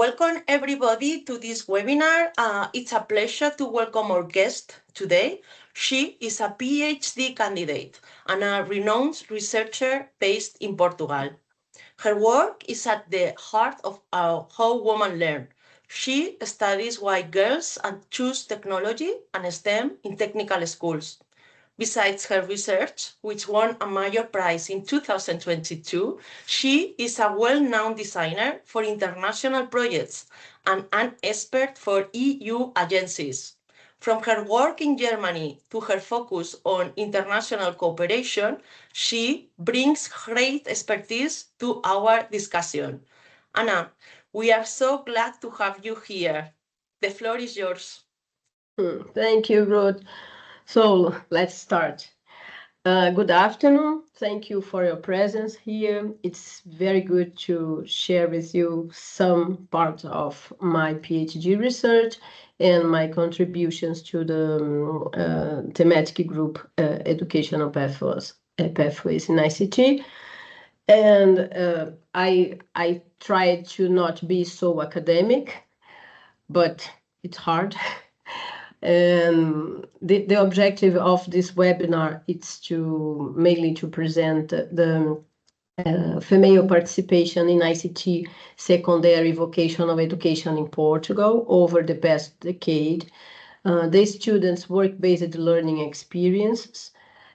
welcome everybody to this webinar. It's a pleasure to welcome our guest today. She is a PhD candidate and a renowned researcher based in Portugal. Her work is at the heart of how women learn. She studies why girls choose technology and STEM in technical schools. Besides her research, which won a major prize in 2022, she is a well-known designer for international projects and an expert for EU agencies. From her work in Germany to her focus on international cooperation, she brings great expertise to our discussion. Anna, we are so glad to have you here. The floor is yours. Thank you, Ruth. So let's start. Good afternoon. Thank you for your presence here. It's very good to share with you some part of my PhD research and my contributions to the thematic group Educational Pathways in ICT. And I tried to not be so academic, but it's hard. And the objective of this webinar is to mainly to present the female participation in ICT secondary vocational education in Portugal over the past decade, the students' work-based learning experiences,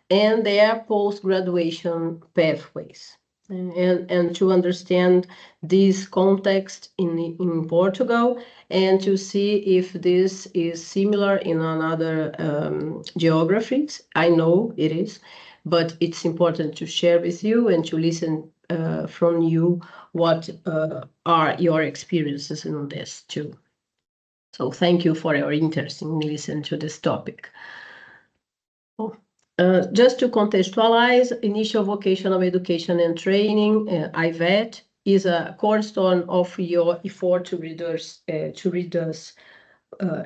and their post-graduation pathways. And to understand this context in Portugal and to see if this is similar in another geographies. I know it is, but it's important to share with you and to listen from you what are your experiences in this too. So thank you for your interest in listening to this topic. Just to contextualize, initial vocational education and training, IVET, is a cornerstone of your effort to reduce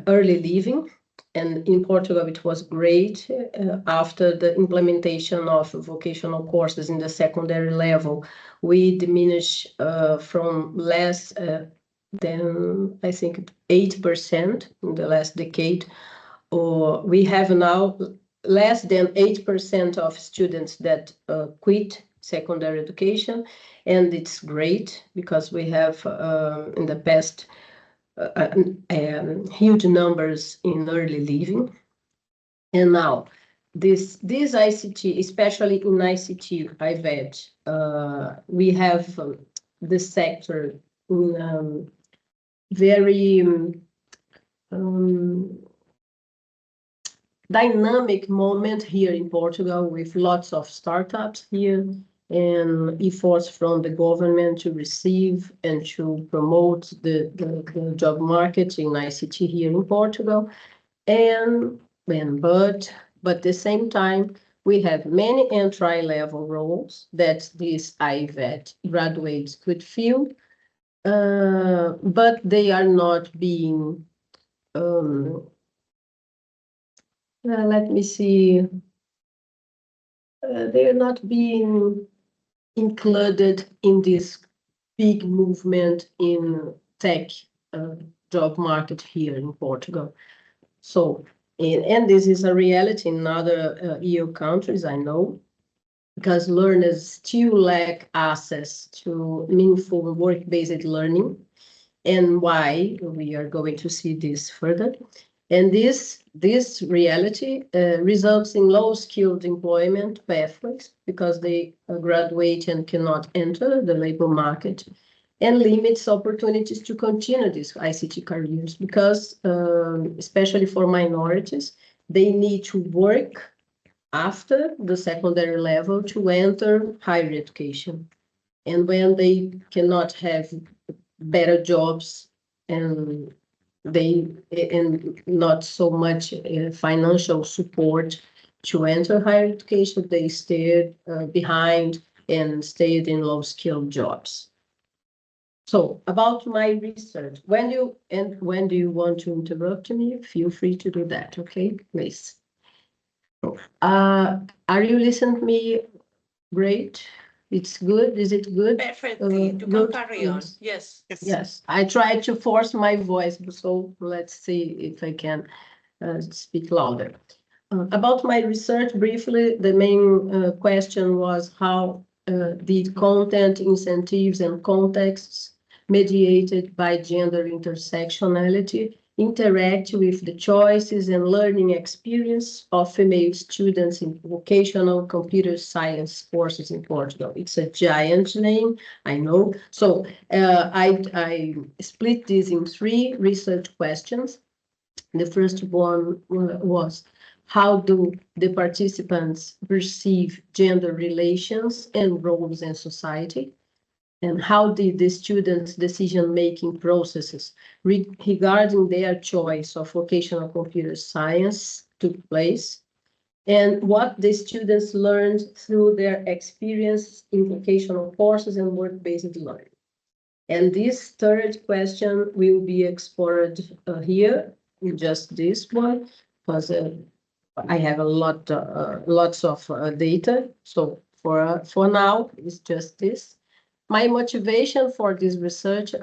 early leaving. And in Portugal, it was great after the implementation of vocational courses in the secondary level. We diminished from less than, I think, 8% in the last decade. Or we have now less than 8% of students that quit secondary education, and it's great because we have in the past huge numbers in early leaving. And now this ICT, especially in ICT, IVET, we have the sector in very dynamic moment here in Portugal with lots of startups here and efforts from the government to receive and to promote the job market in ICT here in Portugal. But at the same time, we have many entry-level roles that these IVET graduates could fill, but they are not being let me see. They are not being included in this big movement in tech job market here in Portugal. So, and this is a reality in other EU countries, I know, because learners still lack access to meaningful work-based learning, and why we are going to see this further. And this reality results in low-skilled employment pathways because they graduate and cannot enter the labor market, and limits opportunities to continue these ICT careers because, especially for minorities, they need to work after the secondary level to enter higher education. And when they cannot have better jobs and not so much financial support to enter higher education, they stayed behind and stayed in low-skilled jobs. So about my research, when do you want to interrupt me? Feel free to do that, okay? Please. Are you listening to me? Great. It's good. Is it good? Perfectly. You can Good. carry on. Yes. Yes. Yes. I try to force my voice, so let's see if I can speak louder. About my research, briefly, the main question was how did content, incentives, and contexts mediated by gender intersectionality interact with the choices and learning experience of female students in vocational computer science courses in Portugal. It's a giant name, I know. So I split this in 3 research questions. The first one was, how do the participants perceive gender relations and roles in society? And how did the students' decision-making processes regarding their choice of vocational computer science took place? And what the students learned through their experience in vocational courses and work-based learning. And this third question will be explored here in just this one, because I have a lots of data. So for now, it's just this. My motivation for this research,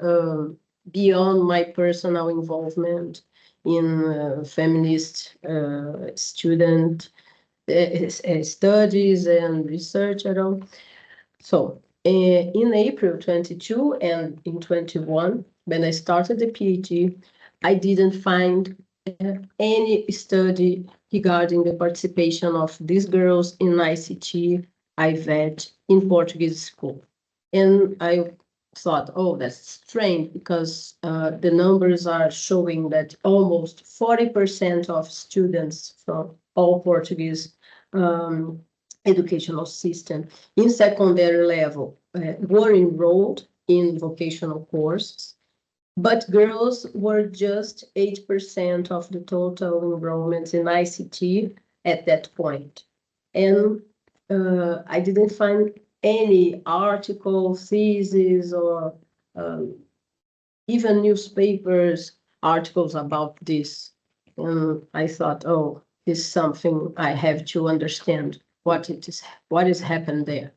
beyond my personal involvement in feminist student studies and research at all. So in April 22 and in 21, when I started the PhD, I didn't find any study regarding the participation of these girls in ICT, IVET in Portuguese school. And I thought, oh, that's strange, because the numbers are showing that almost 40% of students from all Portuguese educational system in secondary level were enrolled in vocational courses, but girls were just 8% of the total enrollments in ICT at that point. And I didn't find any article, thesis, or even newspapers articles about this. And I thought, oh, this is something I have to understand what is happened there.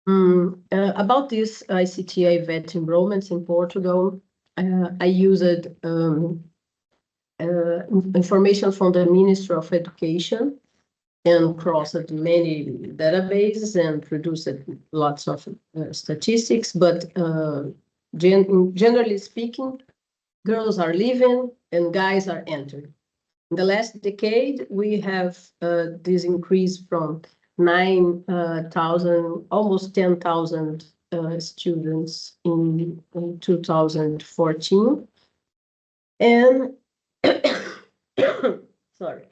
About this ICT IVET enrollments in Portugal, I used information from the Ministry of Education and crossed many databases and produced lots of statistics, but generally speaking, girls are leaving and guys are entering. In the last decade, we have this increase from 9,000, almost 10,000 students in 2014. And sorry.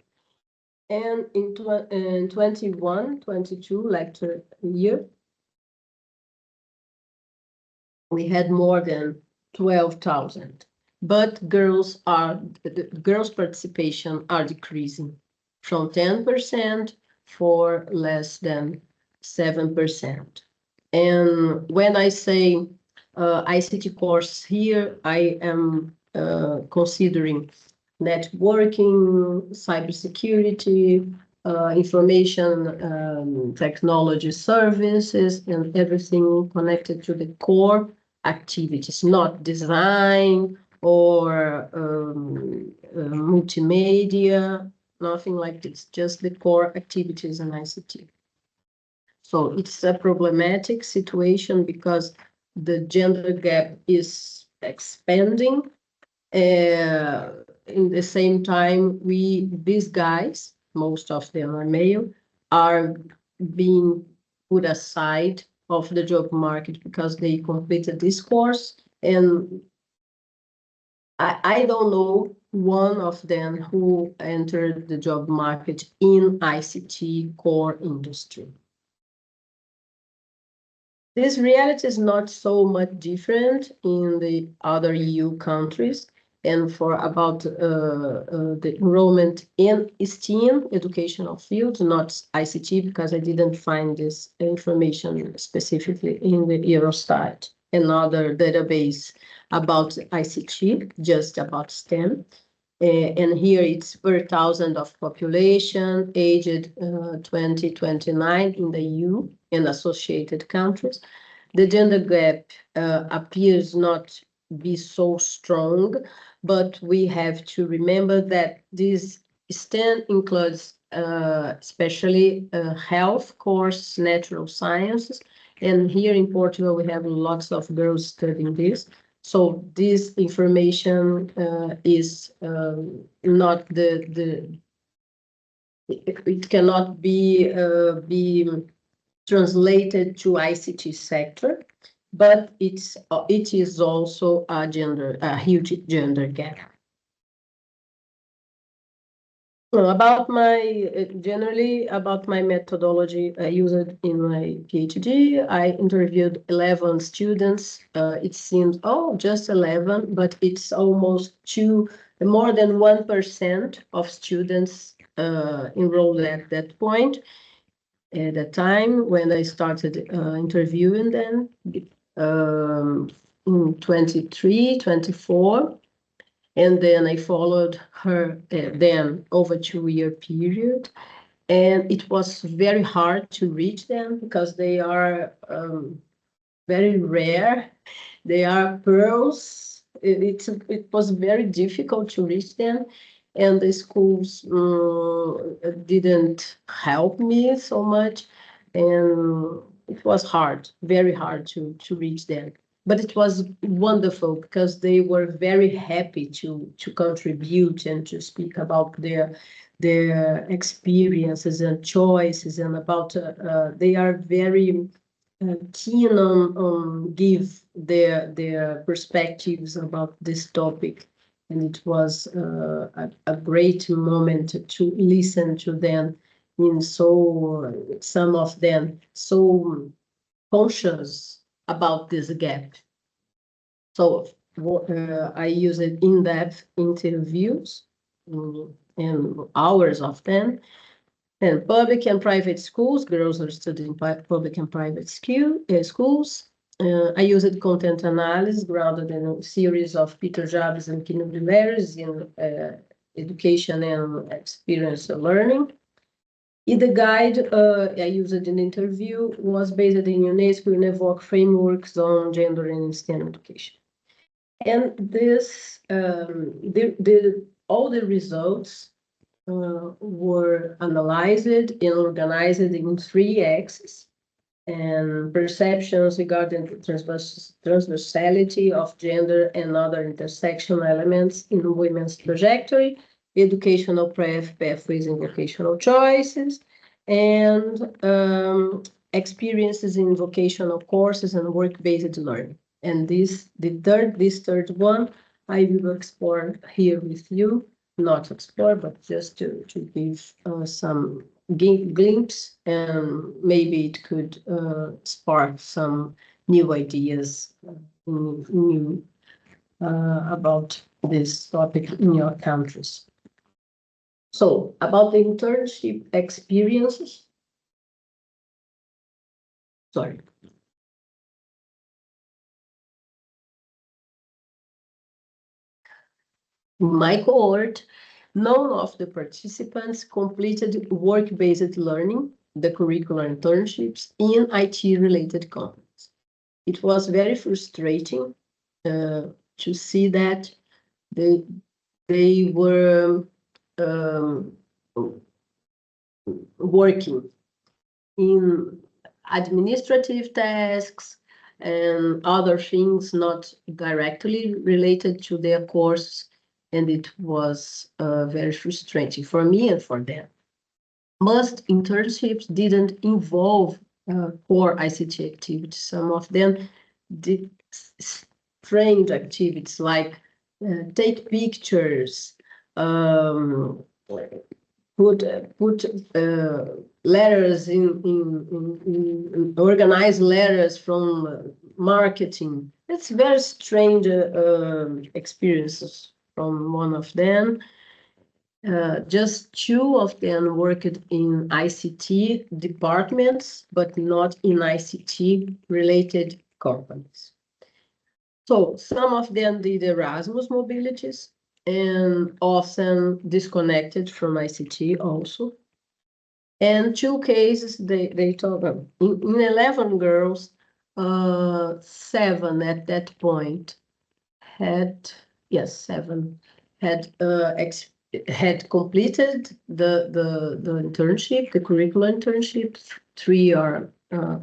And in 21, 22 lecture year, we had more than 12,000. But girls' participation are decreasing from 10% for less than 7%. And when I say ICT course here, I am considering networking, cybersecurity, information technology services, and everything connected to the core activities, not design or multimedia, nothing like this, just the core activities in ICT. So it's a problematic situation because the gender gap is expanding. In the same time, these guys, most of them are male, are being put aside of the job market because they completed this course, and I don't know one of them who entered the job market in ICT core industry. This reality is not so much different in the other EU countries. And for about the enrollment in STEAM educational field, not ICT, because I didn't find this information specifically in the Eurostat and other database about ICT, just about STEM. And here it's per 1,000 of population, aged 20-29 in the EU and associated countries. The gender gap appears not be so strong, but we have to remember that this STEM includes especially health course, natural sciences, and here in Portugal we have lots of girls studying this. So this information is not it cannot be translated to ICT sector, but it is also a huge gender gap. Generally about my methodology I used in my PhD, I interviewed 11 students. It seems, just 11, but it's almost more than 1% of students enrolled at that point. At the time when I started interviewing them, in 23, 24, and then I followed her then over 2-year period. And it was very hard to reach them because they are very rare. They are pearls. It was very difficult to reach them. And the schools didn't help me so much. And it was hard, very hard to reach them. But it was wonderful because they were very happy to contribute and to speak about their experiences and choices, and about they are very keen on give their perspectives about this topic. And it was a great moment to listen to them, some of them so conscious about this gap. So I used in-depth interviews and hours of them. And public and private schools, girls are studying public and private schools. I used content analysis rather than a series of Peter Jabs and Kino Rivera's in education and experience learning. In the guide I used in the interview was based in UNESCO and EVOC frameworks on gender and STEM education. And this, all the results were analyzed and organized in 3 axes, and perceptions regarding the transversality of gender and other intersectional elements in women's trajectory, educational pathways and vocational choices, and experiences in vocational courses and work-based learning. And this third one, I will explore here with you. Not explore, but just to give some glimpse, and maybe it could spark some new ideas about this topic in your countries. So about the internship experiences. Sorry. In my cohort, none of the participants completed work-based learning, the curricular internships, in IT-related companies. It was very frustrating to see that they were working in administrative tasks and other things not directly related to their course, and it was very frustrating for me and for them. Most internships didn't involve core ICT activities. Some of them did strange activities like take pictures, put letters in organize letters from marketing. It's very strange experiences from one of them. Just 2 of them worked in ICT departments, but not in ICT related companies. So some of them did Erasmus mobilities, and often disconnected from ICT also. And 2 cases, they talk about, in 11 girls, 7 at that point had, yes, 7 had completed the internship, the curricular internship. 3 are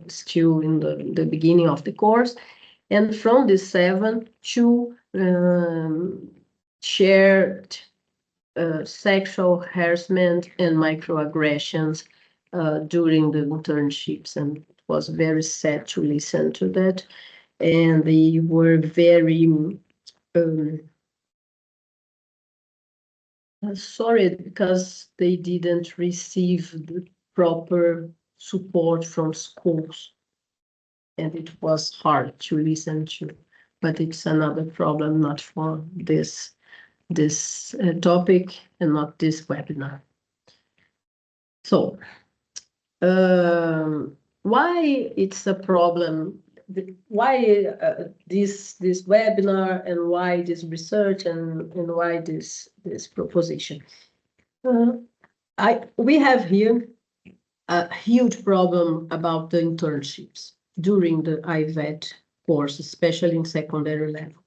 still in the beginning of the course. And from the 7, 2 shared sexual harassment and microaggressions during the internships, and it was very sad to listen to that. And they were very sorry because they didn't receive the proper support from schools, and it was hard to listen to. But it's another problem, not for this topic and not this webinar. So, why it's a problem? Why this webinar, and why this research, and why this proposition? We have here a huge problem about the internships during the IVET course, especially in secondary level.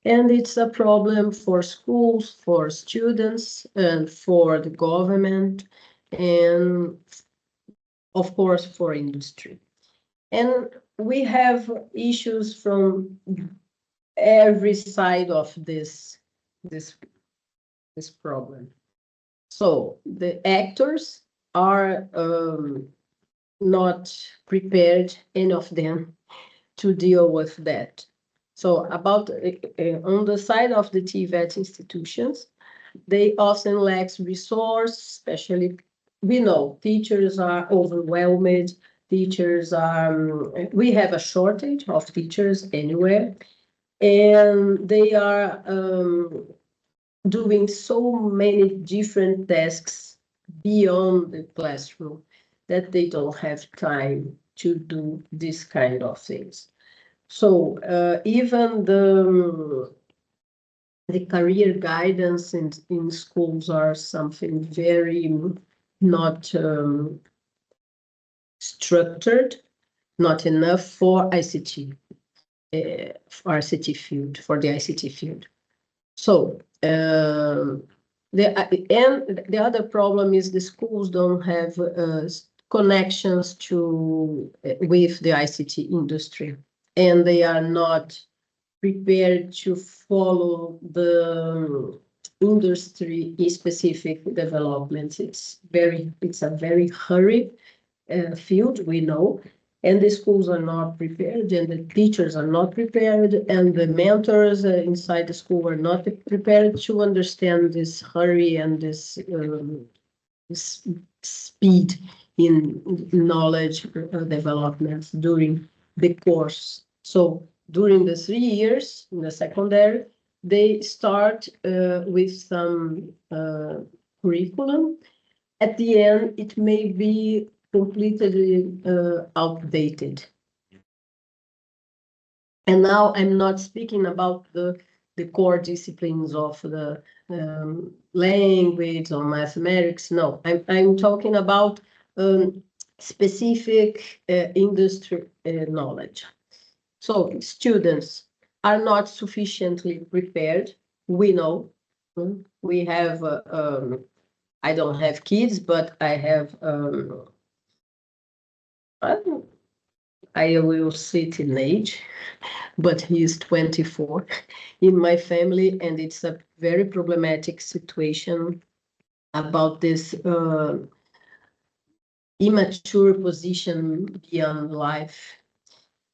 And it's a problem for schools, for students, and for the government, and of course for industry. And we have issues from every side of this problem. So the actors are not prepared, any of them, to deal with that. So about on the side of the TVET institutions, they often lack resource, especially, we know teachers are overwhelmed, teachers are, we have a shortage of teachers anywhere, and they are doing so many different tasks beyond the classroom that they don't have time to do this kind of things. So even the career guidance in schools are something very not structured, not enough for ICT, for the ICT field. So the other problem is the schools don't have connections with the ICT industry, and they are not prepared to follow the industry specific developments. It's a very hurried field, we know, and the schools are not prepared, and the teachers are not prepared, and the mentors inside the school are not prepared to understand this hurry and this speed in knowledge developments during the course. So during the 3 years in the secondary, they start with some curriculum. At the end, it may be completely outdated. And now I'm not speaking about the core disciplines of the language or mathematics. No, I'm talking about specific industry knowledge. So students are not sufficiently prepared. We know. We have, I don't have kids, but I have, I will say teenage, but he is 24 in my family, and it's a very problematic situation about this immature position beyond life.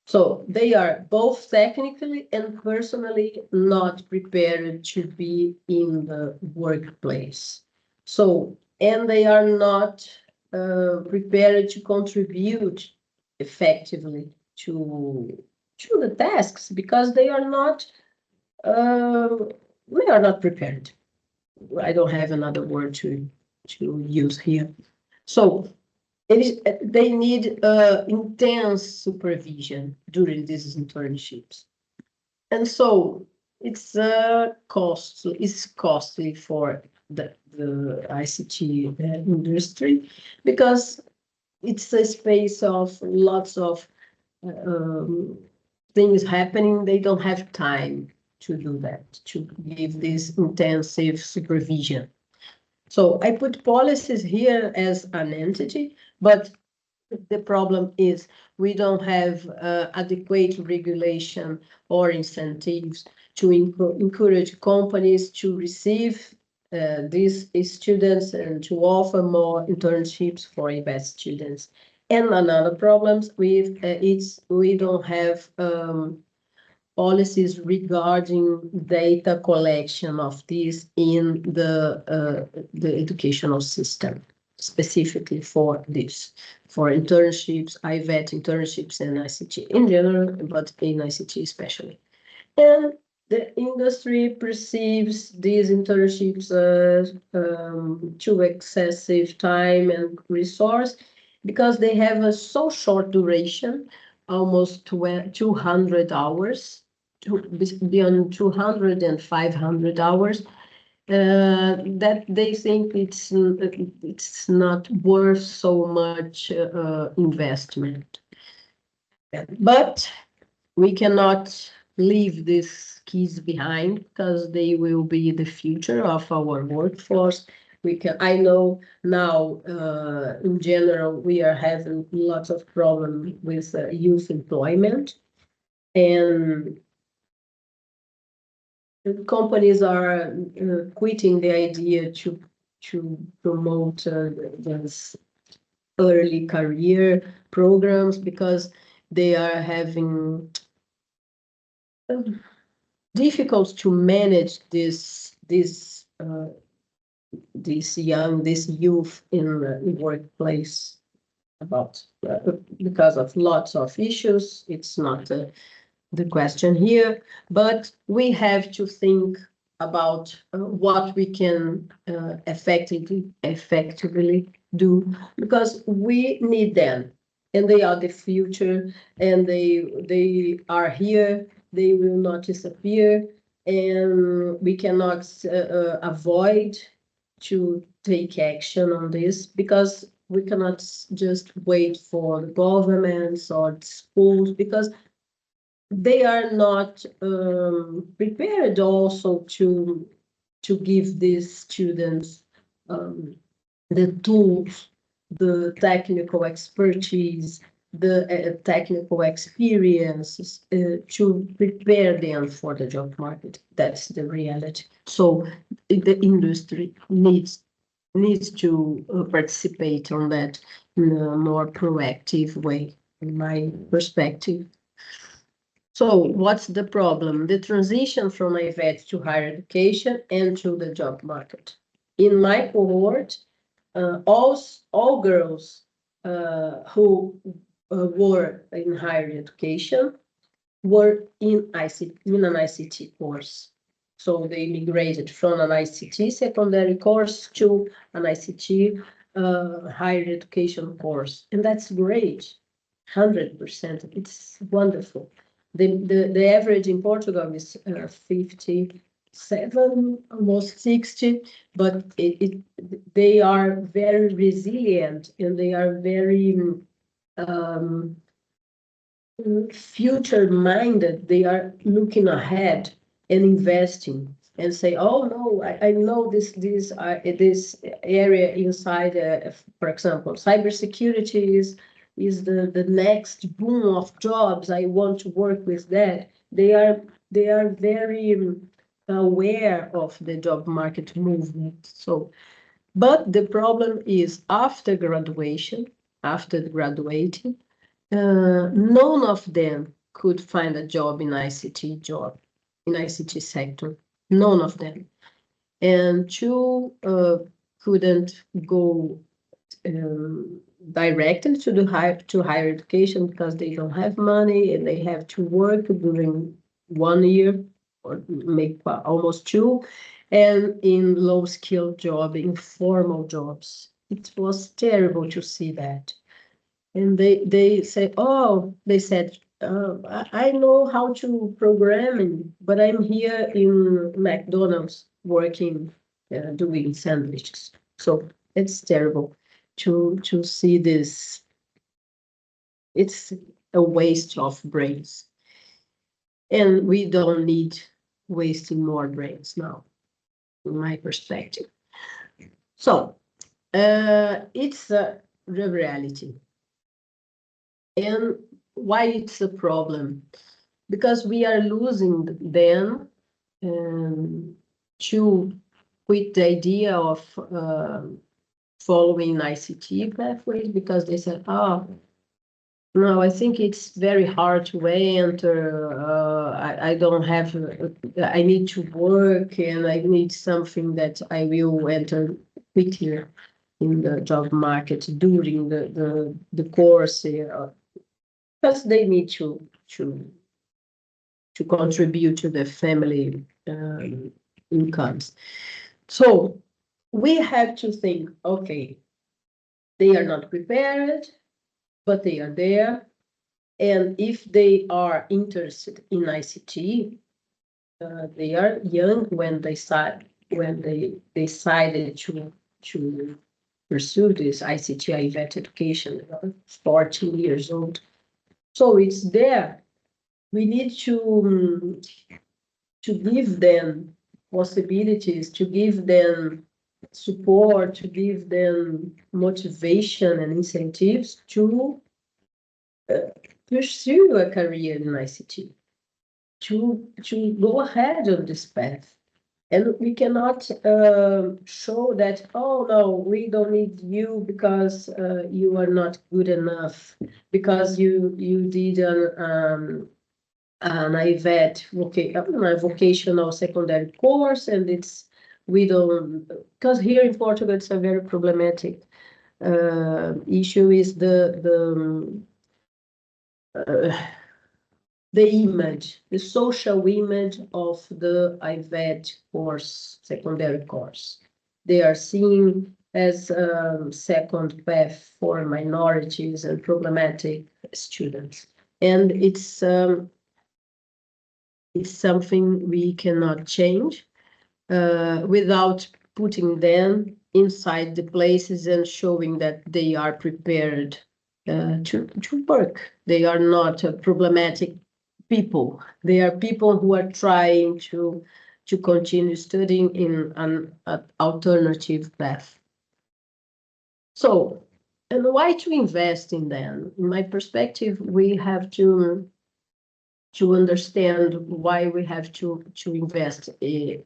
So they are both technically and personally not prepared to be in the workplace. So, and they are not prepared to contribute effectively to the tasks, because they are not prepared. I don't have another word to use here. So they need intense supervision during these internships. And so it's costly. It's costly for the ICT industry because it's a space of lots of things happening. They don't have time to do that, to give this intensive supervision. So I put policies here as an entity, but the problem is we don't have adequate regulation or incentives to encourage companies to receive these students and to offer more internships for IVET students. And another problem with we don't have policies regarding data collection of this in the educational system, specifically for this, for internships, IVET internships and ICT in general, but in ICT especially. And the industry perceives these internships as too excessive time and resource because they have a so short duration, almost 200 hours, beyond 200 and 500 hours, that they think it's not worth so much investment. But we cannot leave these kids behind because they will be the future of our workforce. I know now, in general, we are having lots of problems with youth employment, and companies are quitting the idea to promote these early career programs because they are having difficult to manage this youth in the workplace because of lots of issues. It's not the question here, but we have to think about what we can effectively do, because we need them, and they are the future, and they are here. They will not disappear, and we cannot avoid to take action on this, because we cannot just wait for the governments or the schools, because they are not prepared also to give these students the tools, the technical expertise, the technical experiences to prepare them for the job market. That's the reality. So the industry needs to participate on that in a more proactive way, in my perspective. So what's the problem? The transition from IVET to higher education and to the job market. In my cohort, all girls who were in higher education were in an ICT course. So they migrated from an ICT secondary course to an ICT higher education course. And that's great, 100%. It's wonderful. The average in Portugal is 57, almost 60, but they are very resilient, and they are very future-minded. They are looking ahead and investing and say, oh no, I know this area inside, for example, cybersecurity is the next boom of jobs. I want to work with that. They are very aware of the job market movement. So, but the problem is after graduating, none of them could find a job in ICT sector. None of them. And two couldn't go directly to higher education because they don't have money, and they have to work during 1 year or maybe almost 2, and in low-skilled job, informal jobs. It was terrible to see that. And they said, I know how to program, but I'm here in McDonald's working, doing sandwiches. So it's terrible to see this. It's a waste of brains, and we don't need wasting more brains now, in my perspective. So it's the reality. And why it's a problem? Because we are losing them to quit the idea of following ICT pathways, because they said, oh, no, I think it's very hard to enter. I don't have, I need to work, and I need something that I will enter quickly in the job market during the course, because they need to contribute to the family incomes. So we have to think, okay, they are not prepared, but they are there. And if they are interested in ICT, they are young when they decided to pursue this ICT IVET education, 14 years old. So it's there. We need to give them possibilities, to give them support, to give them motivation and incentives to pursue a career in ICT, to go ahead on this path. And we cannot show that, oh, no, we don't need you because you are not good enough, because you did an IVET, a vocational secondary course, and we don't, because here in Portugal, it's a very problematic issue, is the image, the social image of the IVET course, secondary course. They are seen as second path for minorities and problematic students. And it's something we cannot change without putting them inside the places and showing that they are prepared to work. They are not problematic people. They are people who are trying to continue studying in an alternative path. So, and why to invest in them? In my perspective, we have to understand why we have to invest here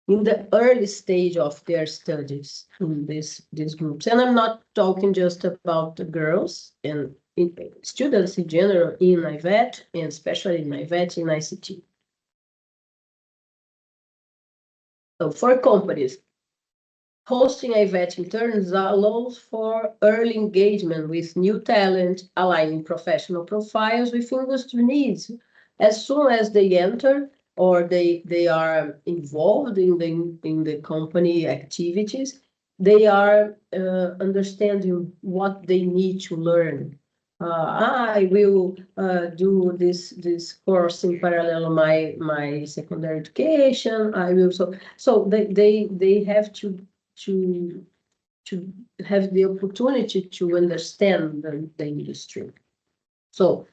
in the early stage of their studies in these groups. And I'm not talking just about the girls and students in general in IVET, and especially in IVET in ICT. So for companies, hosting IVET interns allows for early engagement with new talent, aligning professional profiles with industry needs. As soon as they enter or they are involved in the company activities, they are understanding what they need to learn. I will do this course in parallel my secondary education. I will so they have to have the opportunity to understand the industry. So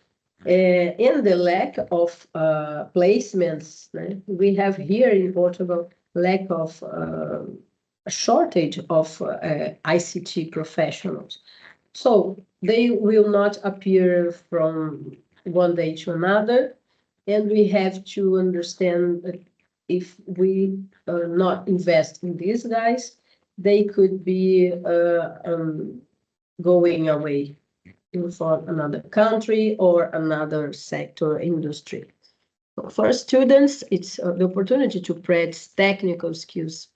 in the lack of placements, right, we have here in Portugal lack of a shortage of ICT professionals. So they will not appear from one day to another, and we have to understand that if we not invest in these guys, they could be going away for another country or another sector industry. For students, it's the opportunity to practice technical skills,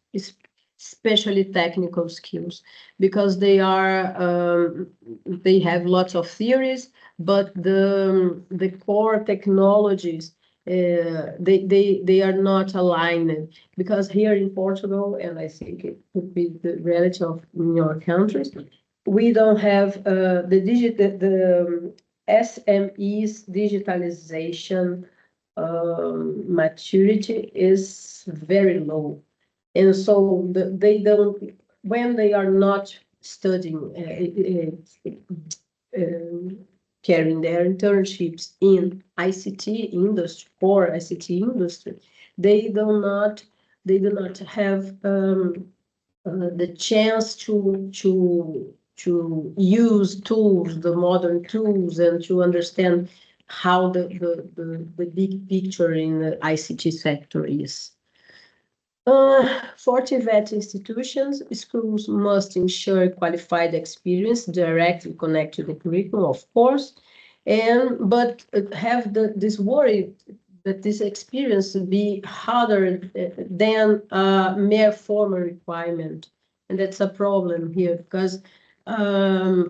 especially technical skills, because they have lots of theories, but the core technologies they are not aligned, because here in Portugal, and I think it could be the reality of your countries, we don't have the SMEs digitalization maturity is very low. And so they don't, when they are not studying, carrying their internships in ICT industry or ICT industry, they do not have the chance to use tools, the modern tools, and to understand how the big picture in the ICT sector is. For IVET institutions, schools must ensure qualified experience directly connected to the curriculum, of course, but have this worry that this experience will be harder than a mere formal requirement. And that's a problem here because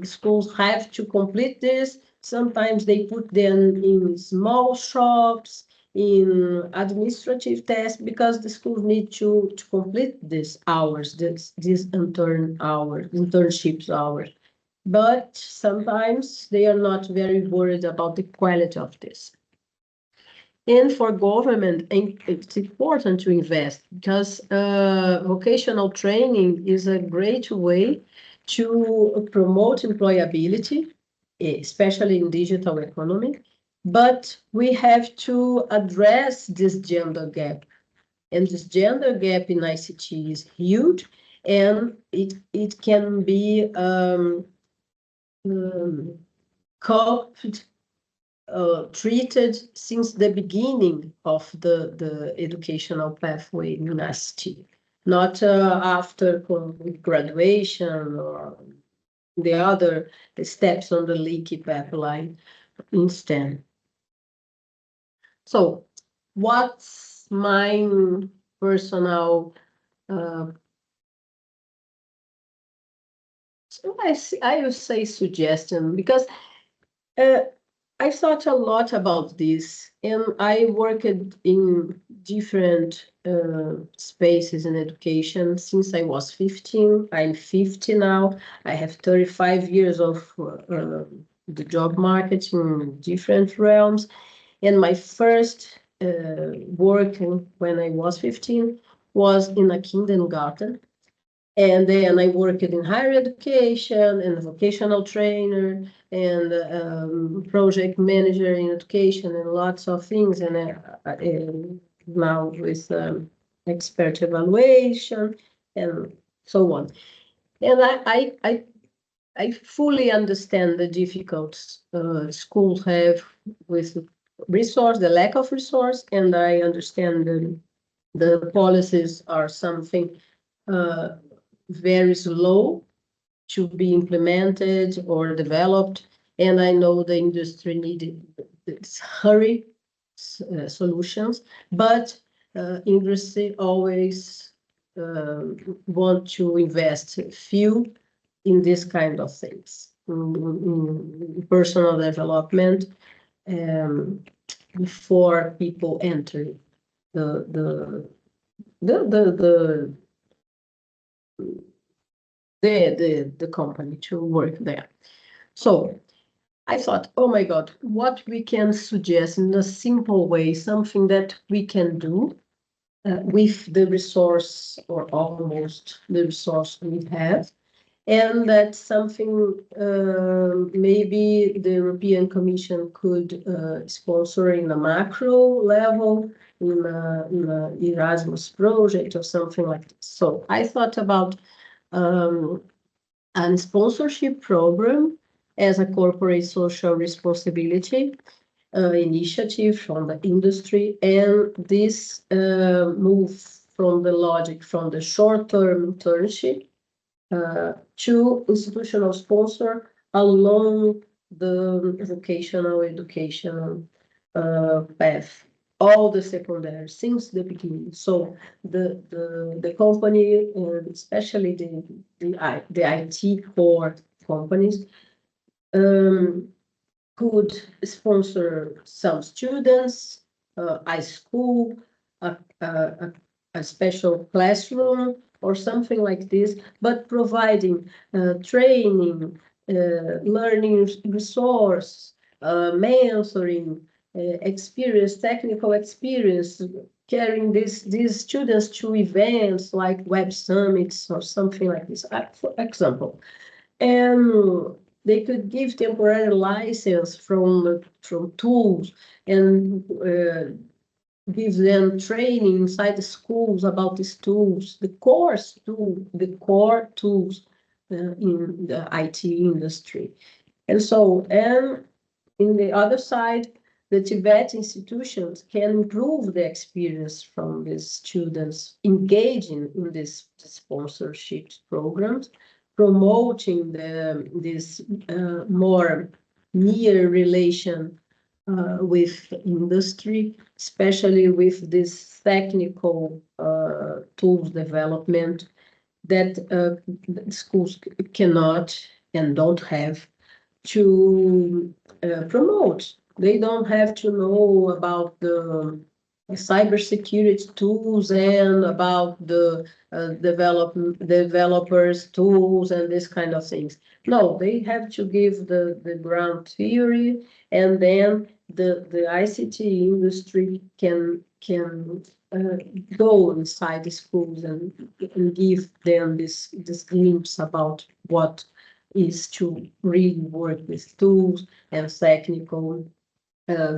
schools have to complete this. Sometimes they put them in small shops, in administrative tasks, because the schools need to complete these hours, these internships hours. But sometimes they are not very worried about the quality of this. And for government, it's important to invest because vocational training is a great way to promote employability, especially in digital economy. But we have to address this gender gap. And this gender gap in ICT is huge, and it can be coped, treated since the beginning of the educational pathway in ICT, not after graduation or the other steps on the leaky pipeline instead. So what's my personal I would say suggestion, because I thought a lot about this, and I worked in different spaces in education since I was 15. I'm 50 now. I have 35 years of the job market in different realms. And my first work when I was 15 was in a kindergarten. And then I worked in higher education and vocational trainer and project manager in education and lots of things. And now with expert evaluation and so on. And I fully understand the difficulties schools have with the lack of resource, and I understand the policies are something very slow to be implemented or developed, and I know the industry needed hurry solutions, but industry always want to invest few in this kind of things, in personal development, before people enter the company to work there. So I thought, oh my God, what we can suggest in a simple way, something that we can do with the resource or almost the resource we have. And that's something maybe the European Commission could sponsor in a macro level, in an Erasmus project or something like this. So I thought about a sponsorship program as a corporate social responsibility initiative from the industry, and this move from the logic from the short-term internship to institutional sponsor along the vocational education path, all the secondary since the beginning. So the company, and especially the IT core companies, could sponsor some students, a school, a special classroom, or something like this, but providing training, learning resource, mentoring experience, technical experience, carrying these students to events like web summits or something like this, for example. And they could give temporary license from tools and give them training inside the schools about these tools, the core tools in the IT industry. And so, and in the other side, the Tibet institutions can improve the experience from these students engaging in this sponsorship programs, promoting this more near relation with industry, especially with this technical tools development that schools cannot and don't have to promote. They don't have to know about the cybersecurity tools and about the developers tools and this kind of things. No, they have to give the ground theory, and then the ICT industry can go inside the schools and give them this glimpse about what is to really work with tools and technical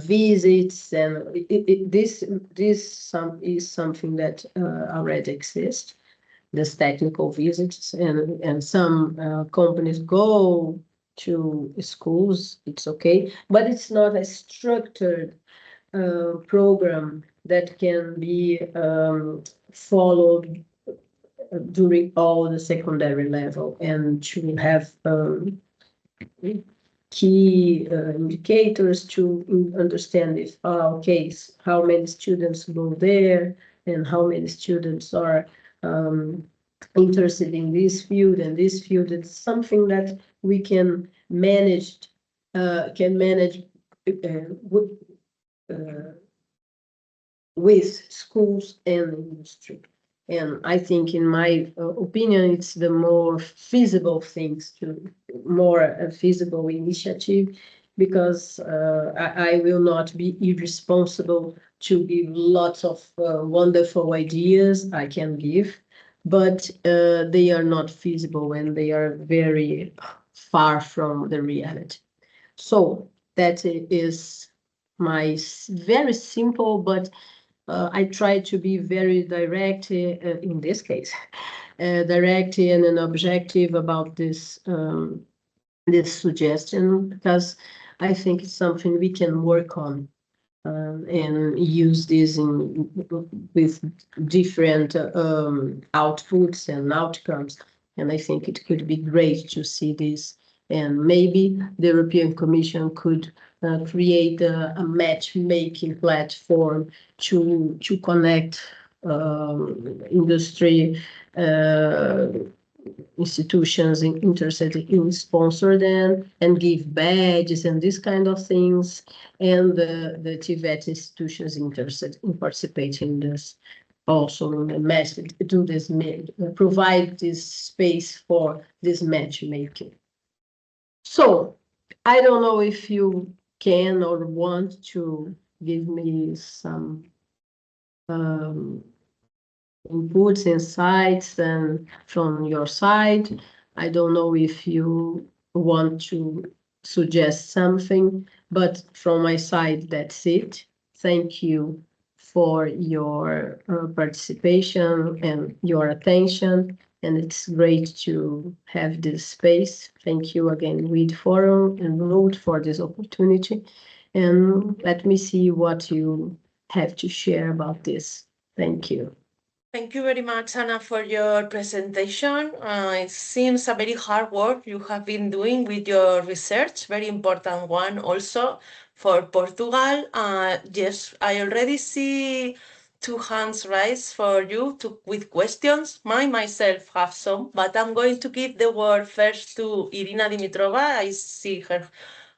visits, and this is something that already exists. This technical visits, and some companies go to schools. It's okay, but it's not a structured program that can be followed during all the secondary level, and to have key indicators to understand if, okay, how many students go there and how many students are interested in this field and this field. It's something that we can manage with schools and industry. And I think, in my opinion, it's the more feasible feasible initiative, because I will not be irresponsible to give lots of wonderful ideas I can give, but they are not feasible and they are very far from the reality. So that is my very simple, but I try to be very direct in this case, direct and objective about this suggestion, because I think it's something we can work on and use this with different outputs and outcomes. And I think it could be great to see this. And maybe the European Commission could create a matchmaking platform to connect industry institutions interested in sponsor them and give badges and this kind of things, and the TVET institutions interested in participating in this also do this, provide this space for this matchmaking. So I don't know if you can or want to give me some inputs, insights, and from your side. I don't know if you want to suggest something, but from my side, that's it. Thank you for your participation and your attention, and it's great to have this space. Thank you again, WID Forum and Root, for this opportunity, and let me see what you have to share about this. Thank you. Thank you very much, Anna, for your presentation. It seems a very hard work you have been doing with your research, very important one also for Portugal. Yes, I already see 2 hands raised for you with questions. Myself have some, but I'm going to give the word first to Irina Dimitrova. I see her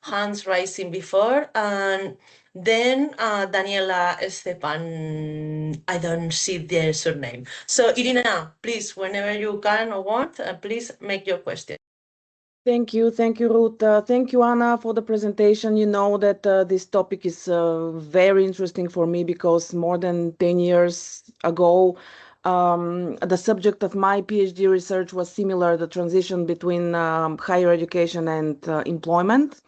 hands rising before, and then Daniela Stepan, I don't see their surname. So Irina, please, whenever you can or want, please make your question. Thank you, Ruth. Thank you, Anna, for the presentation. You know that this topic is very interesting for me because more than 10 years ago, the subject of my PhD research was similar, the transition between higher education and employment.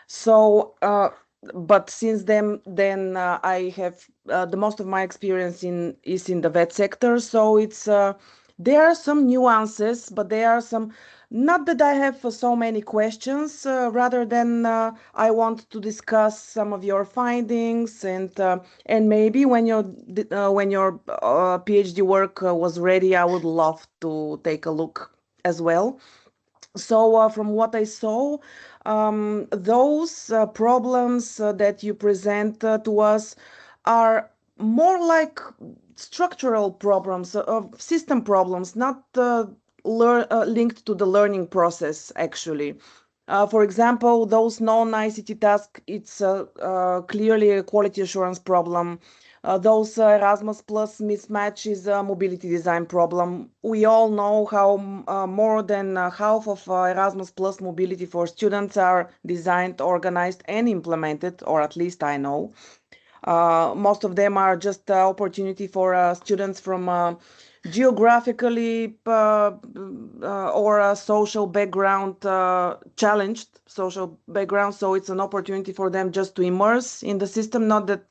So, but since then I have the most of my experience is in the vet sector. So it's there are some nuances, but there are some. Not that I have so many questions, rather than I want to discuss some of your findings and maybe when your PhD work was ready, I would love to take a look as well. So from what I saw, those problems that you present to us are more like structural problems, system problems, not linked to the learning process, actually. For example, those non-ICT tasks, it's clearly a quality assurance problem. Those Erasmus Plus mismatch is a mobility design problem. We all know how more than half of Erasmus Plus mobility for students are designed, organized, and implemented, or at least I know. Most of them are just opportunity for students from geographically or social background, challenged social background. So it's an opportunity for them just to immerse in the system, not that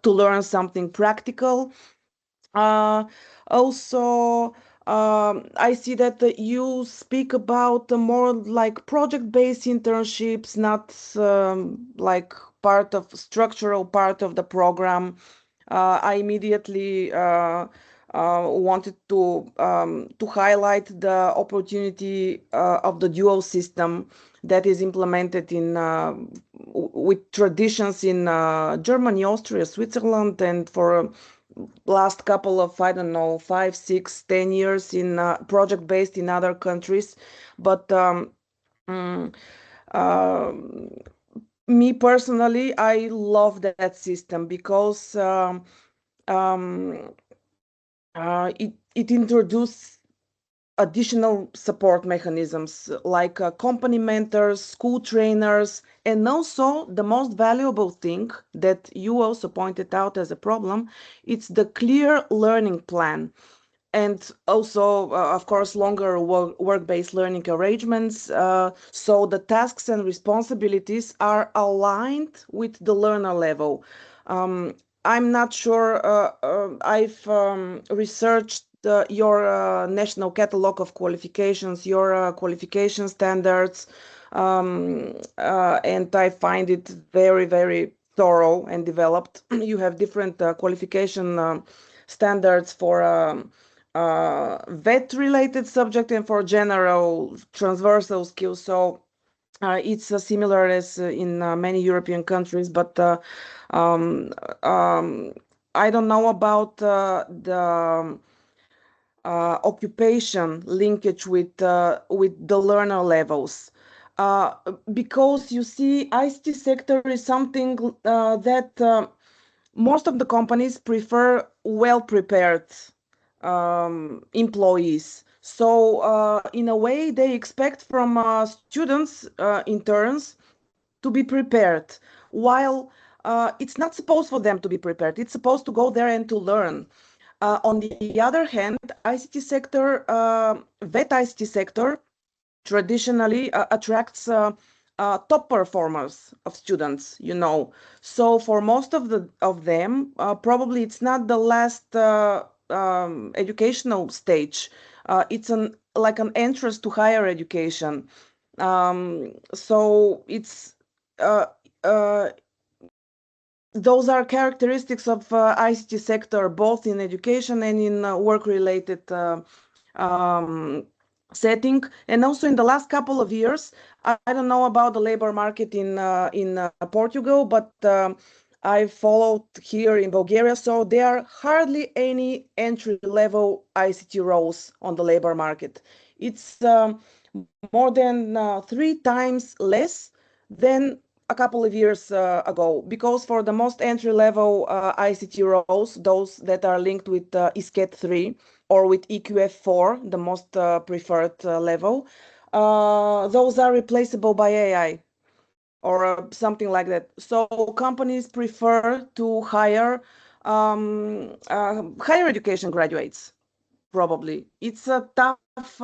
to learn something practical. Uh, Also, I see that you speak about more like project-based internships, not like part of structural part of the program. I immediately wanted to highlight the opportunity of the dual system that is implemented in with traditions in Germany, Austria, Switzerland, and for last couple of, I don't know, 5, 6, 10 years in project based in other countries. But mm, um, me personally, I love that system because um, it introduces additional support mechanisms like company mentors, school trainers, and also the most valuable thing that you also pointed out as a problem, it's the clear learning plan. And also, of course, longer work-based learning arrangements. So the tasks and responsibilities are aligned with the learner level. Um, I'm not sure. I've researched your national catalog of qualifications, your qualification standards, and I find it very, very thorough and developed. You have different qualification standards for vet related subject and for general transversal skills. So it's similar as in many European countries, but um, um, I don't know about the occupation linkage with the learner levels. Uh, because you see, ICT sector is something that most of the companies prefer well-prepared employees. So in a way, they expect from students, interns, to be prepared, while it's not supposed for them to be prepared. It's supposed to go there and to learn. On the other hand, ICT sector, vet ICT sector, traditionally attracts top performers of students, you know. So for most of them, probably it's not the last educational stage. It's like an entrance to higher education. So it's uh, uh, those are characteristics of ICT sector, both in education and in work-related um, setting. And also in the last couple of years, I don't know about the labor market in Portugal, but I followed here in Bulgaria. So there are hardly any entry-level ICT roles on the labor market. It's more than 3 times less than a couple of years ago, because for the most entry-level ICT roles, those that are linked with ISCET 3 or with EQF 4, the most preferred level, those are replaceable by AI or something like that. So companies prefer to hire higher education graduates. Probably it's a tough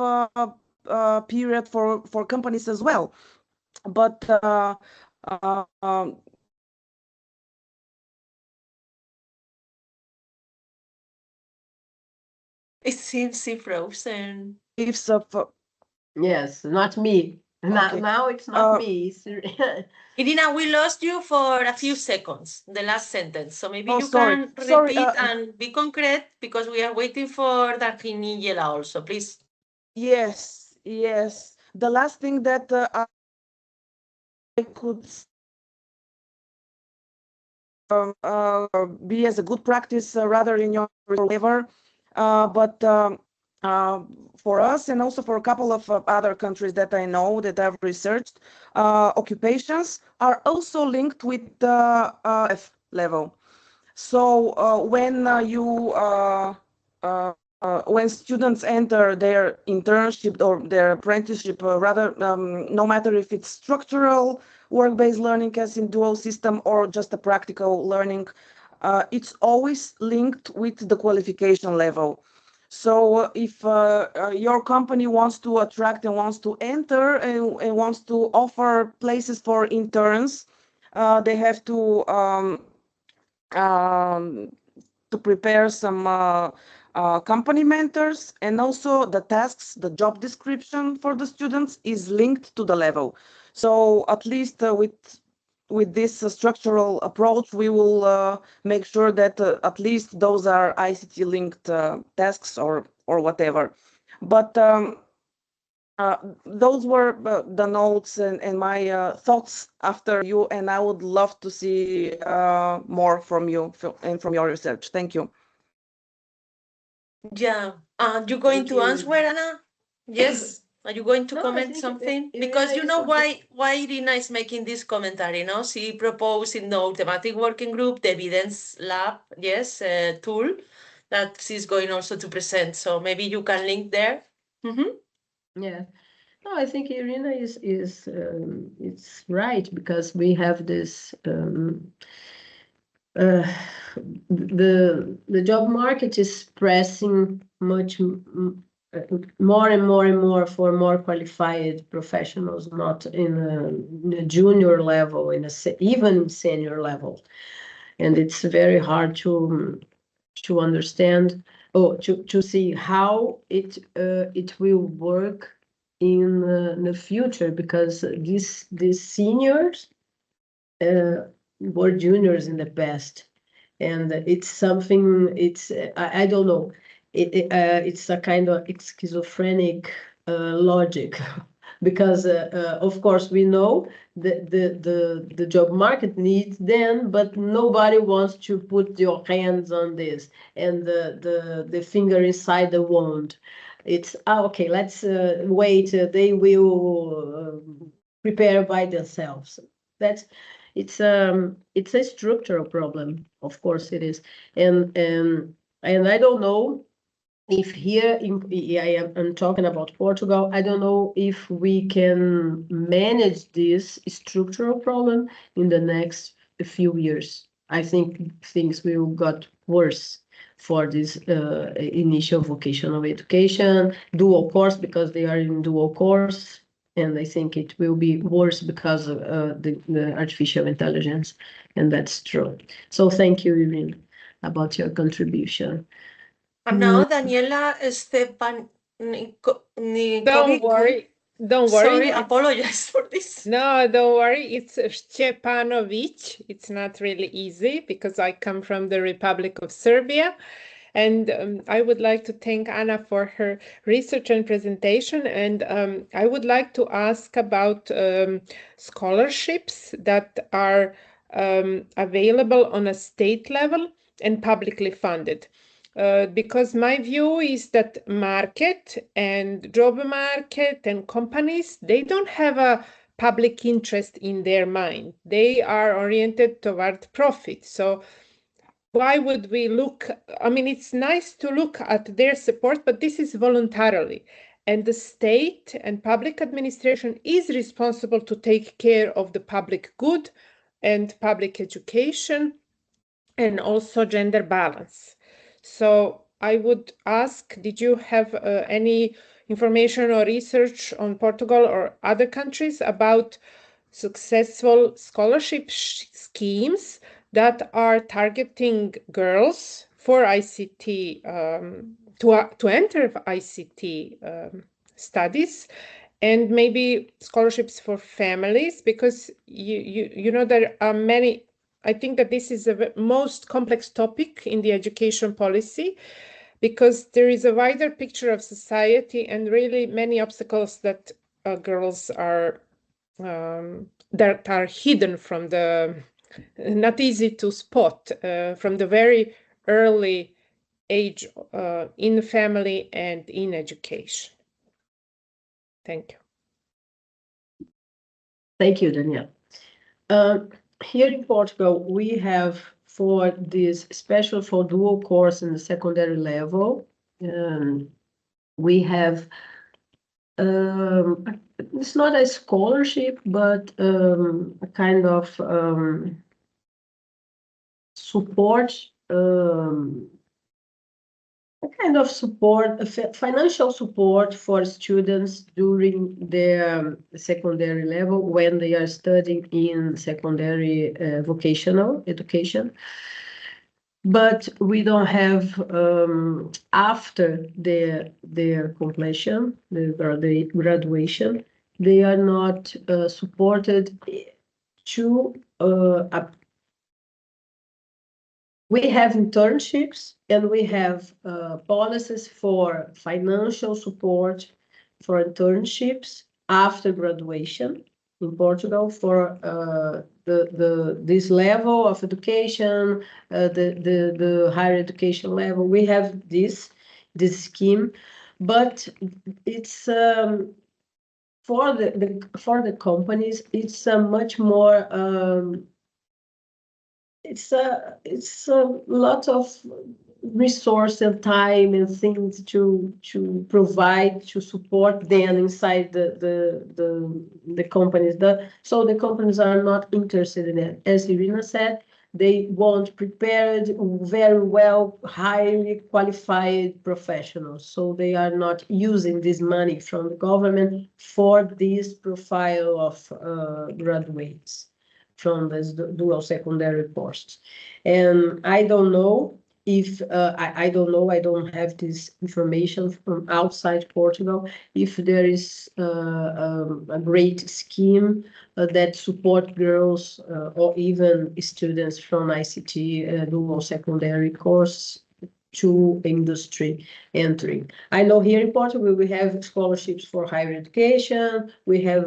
period for companies as well, but It seems she frozen. if of Yes, not me. Okay. Now it's not me. Irina, we lost you for a few seconds, the last sentence. So maybe you sorry. can Sorry, repeat and be concrete because we are waiting for Darginigela also, please. yes, yes. The last thing that I could be as a good practice rather in your favor, but for us and also for a couple of other countries that I know that I've researched, occupations are also linked with the F level. So when students enter their internship or their apprenticeship, no matter if it's structural work-based learning as in dual system or just a practical learning, it's always linked with the qualification level. So if your company wants to attract and wants to enter and wants to offer places for interns, they have to prepare some company mentors, and also the tasks, the job description for the students is linked to the level. So at least with this structural approach, we will make sure that at least those are ICT linked tasks or whatever. But those were the notes and my thoughts after you, and I would love to see more from you and from your research. Thank you. Yeah. You're going to answer, Anna? Yes. Are you going to No, I comment think something? Irina Because you is know okay. why Irina is making this commentary, no? She proposed in the thematic working group the evidence lab, yes, tool that she's going also to present. So maybe you can link there. Yeah. No, I think Irina is it's right, because we have this the job market is pressing much more and more and more for more qualified professionals, not in a junior level, even senior level, and it's very hard to understand or to see how it will work in the future, because these seniors were juniors in the past, and it's something, I don't know, it's a kind of schizophrenic logic because of course we know the job market needs them, but nobody wants to put your hands on this and the finger inside the wound. It's okay, let's wait, they will prepare by themselves. That's it's a structural problem, of course it is, and I don't know if here I'm talking about Portugal. I don't know if we can manage this structural problem in the next few years. I think things will got worse for this initial vocational education dual course, because they are in dual course, and I think it will be worse because of the artificial intelligence, and that's true. So thank you, Irene, about your contribution. And now Daniela Stepan Don't worry. Don't worry. Sorry, apologize for this. No, don't worry. It's Stepanovic. It's not really easy because I come from the Republic of Serbia. And I would like to thank Anna for her research and presentation. And I would like to ask about scholarships that are available on a state level and publicly funded. Because my view is that market and job market and companies, they don't have a public interest in their mind. They are oriented toward profit. So why would we look? I mean, it's nice to look at their support, but this is voluntarily. and the state and public administration is responsible to take care of the public good and public education and also gender balance. So I would ask, did you have any information or research on Portugal or other countries about successful scholarship schemes that are targeting girls for ICT, to enter ICT studies, and maybe scholarships for families, because you know there are many. I think that this is the most complex topic in the education policy, because there is a wider picture of society and really many obstacles that girls are that are hidden from the, not easy to spot from the very early age in the family and in education. Thank you. Thank you, Danielle. Here in Portugal, we have for this special for dual course in the secondary level, we have, it's not a scholarship, but a kind of support, financial support for students during their secondary level when they are studying in secondary vocational education. But we don't have, after their completion, the graduation, they are not supported to we have internships and we have policies for financial support for internships after graduation in Portugal for this level of education, the higher education level. We have this scheme, but it's for the companies. It's a much more. It's a lot of resource and time and things to provide to support them inside the companies. So the companies are not interested in it. As Irina said, they want prepared, very well, highly qualified professionals. So they are not using this money from the government for this profile of graduates from this dual secondary courses. And I don't know if, I don't know, I don't have this information from outside Portugal, if there is a great scheme that support girls or even students from ICT dual secondary course to industry entering. I know here in Portugal we have scholarships for higher education, we have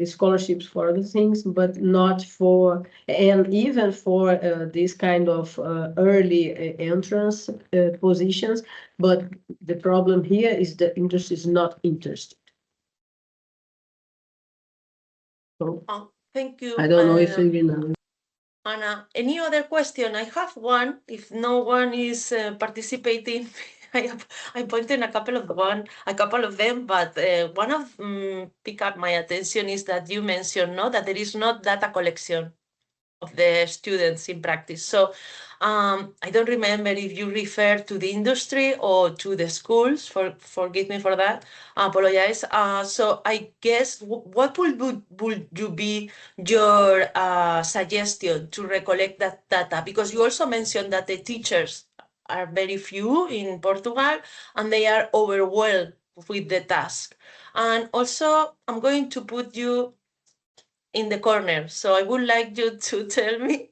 scholarships for other things, but not for, and even for this kind of early entrance positions. But the problem here is the industry is not interested. So, thank you. I don't know if you know. Anna, any other question? I have one. If no one is participating, I pointed a couple of them, but one of pick up my attention is that you mentioned that there is not data collection of the students in practice. So I don't remember if you refer to the industry or to the schools. Forgive me for that. I apologize. So I guess what would you be your suggestion to recollect that data? Because you also mentioned that the teachers are very few in Portugal and they are overwhelmed with the task. And also, I'm going to put you in the corner. So I would like you to tell me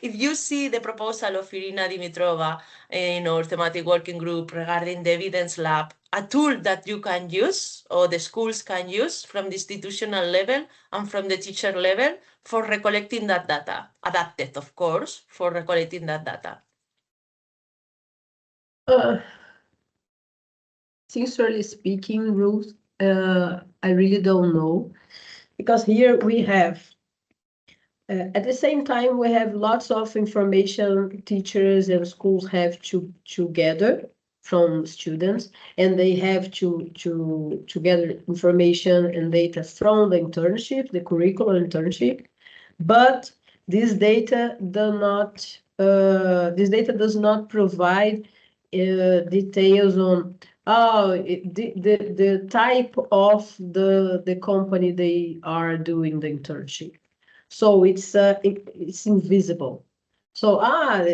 if you see the proposal of Irina Dimitrova in our thematic working group regarding the evidence lab, a tool that you can use or the schools can use from the institutional level and from the teacher level for recollecting that data, adapted, of course, for recollecting that data. Sincerely speaking, Ruth, I really don't know, because here we have, at the same time, we have lots of information teachers and schools have to gather from students, and they have to gather information and data from the internship, the curricular internship, but this data does not provide details on the type of the company they are doing the internship. So it's invisible. So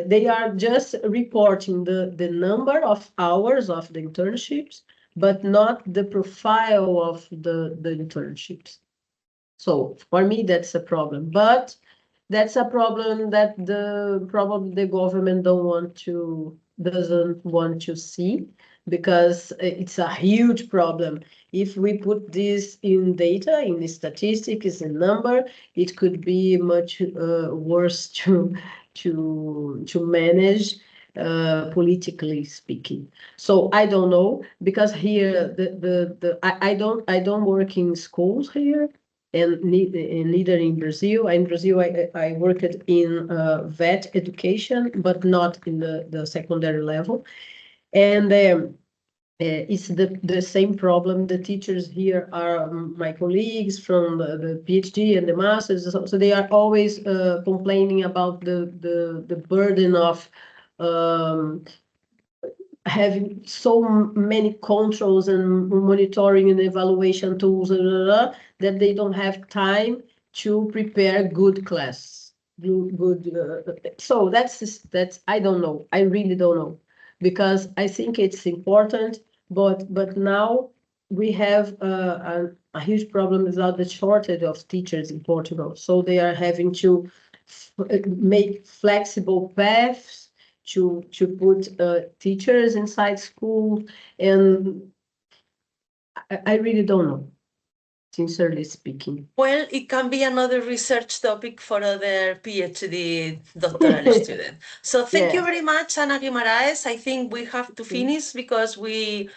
they are just reporting the number of hours of the internships, but not the profile of the internships. So for me, that's a problem. But that's a problem that probably the government doesn't want to see, because it's a huge problem. If we put this in data, in the statistics, in number, it could be much worse to manage, politically speaking. So I don't know, because here I don't work in schools here, and neither in Brazil. In Brazil, I worked in VET education, but not in the secondary level. And it's the same problem. The teachers here are my colleagues from the PhD and the masters, so they are always complaining about the burden of having so many controls and monitoring and evaluation tools, that they don't have time to prepare good class. So that's I don't know. I really don't know, because I think it's important, but now we have a huge problem without the shortage of teachers in Portugal. So they are having to make flexible paths to put teachers inside school, and I really don't know, sincerely speaking. Well, it can be another research topic for other PhD doctoral students. So thank you very much, Ana Guimarães. I think we have to finish, because we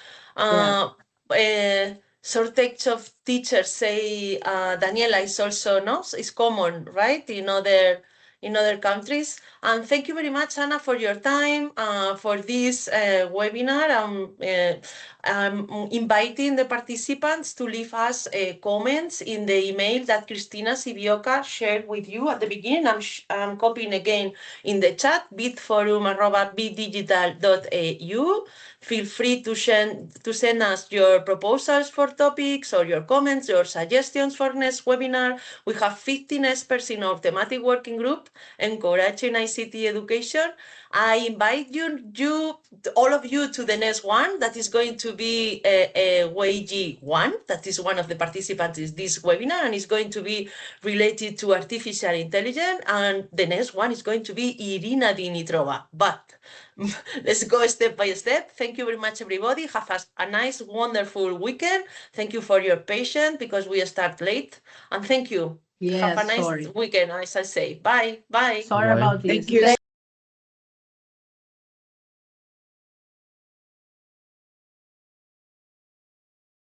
shortage of teachers say Daniela is also is common, right, in other countries. And thank you very much, Ana, for your time, for this webinar. I'm inviting the participants to leave us comments in the email that Cristina Sibioka shared with you at the beginning. I'm copying again in the chat, bitforum@bitdigital.eu. Feel free to send us your proposals for topics, or your comments, your suggestions for next webinar. We have 15 experts in our thematic working group encouraging ICT education. I invite all of you to the next one, that is going to be Weiji 1, that is one of the participants in this webinar, and is going to be related to artificial intelligence, and the next one is going to be Irina Dimitrova. But let's go step by step. Thank you very much, everybody. Have a nice, wonderful weekend. Thank you for your patience, because we start late, and thank you. Yes, have a nice weekend, as I say. Bye. Sorry about this. Thank you.